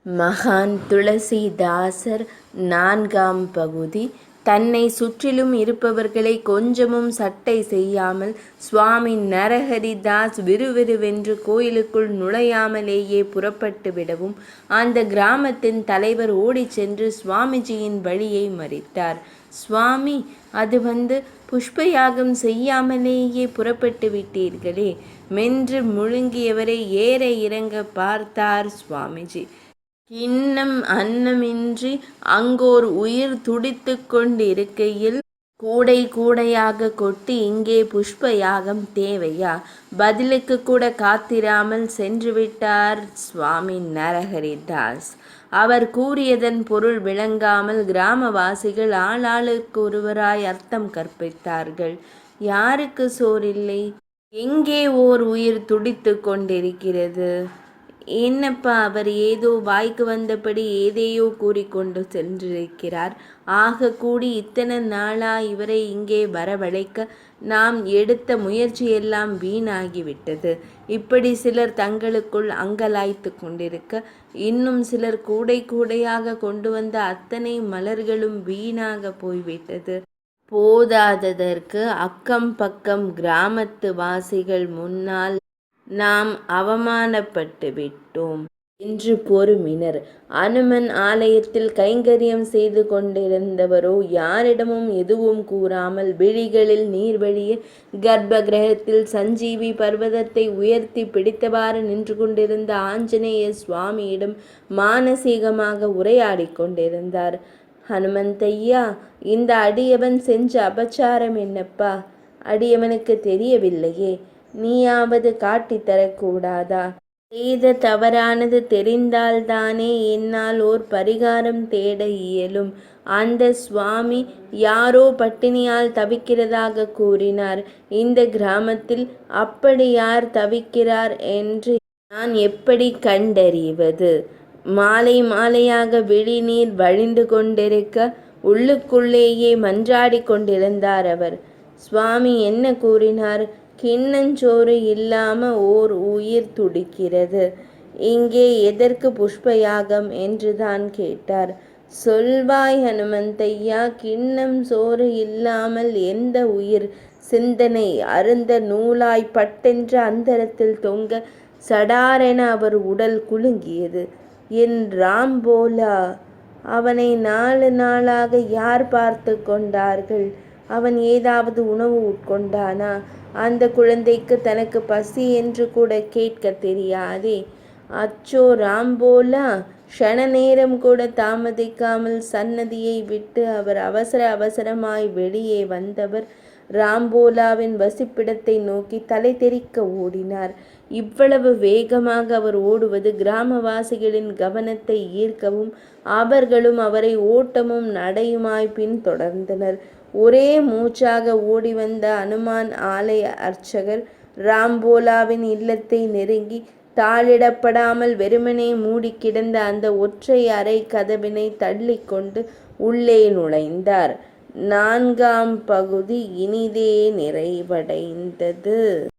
மகான் துளசிதாசர். நான்காம் பகுதி. தன்னை சுற்றிலும் இருப்பவர்களை கொஞ்சமும் சட்டை செய்யாமல் சுவாமி நரஹரிதாஸ் விறுவிறுவென்று கோயிலுக்குள் நுழையாமலேயே புறப்பட்டு விடவும் அந்த கிராமத்தின் தலைவர் ஓடிச் சென்று சுவாமிஜியின் வழியை மறித்தார். சுவாமி, அது புஷ்பயாகம் செய்யாமலேயே புறப்பட்டு விட்டீர்களே. மென்று முழுங்கியவரை ஏற இறங்க பார்த்தார் சுவாமிஜி. கிண்ணம் அன்னமின்றி அங்கோர் உயிர் துடித்து கொண்டிருக்கையில் கூடை கூடையாக கொட்டி இங்கே புஷ்ப யாகம் தேவையா? பதிலுக்கு கூட காத்திராமல் சென்றுவிட்டார் சுவாமி நரஹரிதாஸ். அவர் கூறியதன் பொருள் விளங்காமல் கிராமவாசிகள் ஆளாளுக்கு ஒருவராய் அர்த்தம் கற்பித்தார்கள். யாருக்கு சோறில்லை? எங்கே ஓர் உயிர் துடித்து கொண்டிருக்கிறது? என்னப்பா, அவர் ஏதோ வாய்க்கு வந்தபடி ஏதையோ கூறிக்கொண்டு சென்றிருக்கிறார். ஆக கூடி இத்தனை நாளா இவரை இங்கே வரவழைக்க நாம் எடுத்த முயற்சியெல்லாம் வீணாகிவிட்டது. இப்படி சிலர் தங்களுக்குள் அங்கலாய்த்து கொண்டிருக்க, இன்னும் சிலர் கூடை கூடையாக கொண்டு வந்த அத்தனை மலர்களும் வீணாக போய்விட்டது. போதாததற்கு அக்கம் பக்கம் கிராமத்து வாசிகள் முன்னால் நாம் அவமானப்பட்டு விட்டோம் என்று பொறுமினர். அனுமன் ஆலயத்தில் கைங்கரியம் செய்து கொண்டிருந்தவரோ யாரிடமும் எதுவும் கூறாமல் விழிகளில் நீர் வழிய கர்ப்ப கிரகத்தில் சஞ்சீவி பர்வதத்தை உயர்த்தி பிடித்தவாறு நின்று கொண்டிருந்த ஆஞ்சநேய சுவாமியிடம் மானசீகமாக உரையாடி கொண்டிருந்தார். ஹனுமந்தையா, இந்த அடியவன் செஞ்ச அபச்சாரம் என்னப்பா? அடியவனுக்கு தெரியவில்லையே, நீயாவது காட்டித்தரக்கூடாதா? செய்த தவறானது தெரிந்தால்தானே என்னால் ஓர் பரிகாரம் தேட இயலும். அந்த சுவாமி யாரோ பட்டினியால் தவிக்கிறதாக கூறினார். இந்த கிராமத்தில் அப்படி யார் தவிக்கிறார் என்று நான் எப்படி கண்டறிவது? மாலை மாலையாக விழிநீர் வழிந்து கொண்டிருக்க உள்ளுக்குள்ளேயே மன்றாடி கொண்டிருந்தார் அவர். சுவாமி என்ன கூறினார்? கிண்ணஞ்சோறு இல்லாம ஓர் உயிர் துடிக்கிறது. இங்கே எதற்கு புஷ்பயாகம் என்றுதான் கேட்டார். சொல்வாய் ஹனுமந்தையா, கிண்ணம் சோறு இல்லாமல் எந்த உயிர்? சிந்தனை அருந்த நூலாய் பட்டென்ற அந்தரத்தில் தொங்க சடாரென அவர் உடல் குலுங்கியது. என் ராம்போலா, அவனை 4 நாளாக யார் பார்த்து கொண்டார்கள்? அவன் ஏதாவது உணவு உட்கொண்டானா? அந்த குழந்தைக்கு தனக்கு பசி என்று கூட கேட்க தெரியாதே. அச்சோ ராம்போலா! க்ஷண நேரம் கூட தாமதிக்காமல் சன்னதியை விட்டு அவர் அவசரமாய் வெளியே வந்தவர் ராம்போலாவின் வசிப்பிடத்தை நோக்கி தலை தெறிக்க ஓடினார். இவ்வளவு வேகமாக அவர் ஓடுவது கிராமவாசிகளின் கவனத்தை ஈர்க்கவும் அவர்களும் அவரை ஓட்டமும் நடையுமாய் பின்தொடர்ந்தனர். ஒரே மூச்சாக ஓடி வந்த அனுமான் ஆலய அர்ச்சகர் ராம்போலாவின் இல்லத்தை நெருங்கி தாளிடப்படாமல் வெறுமனே மூடி கிடந்த அந்த ஒற்றை அறை கதவினை தள்ளி கொண்டு உள்ளே நுழைந்தார். 4ஆம் பகுதி இனிதே நிறைவடைந்தது.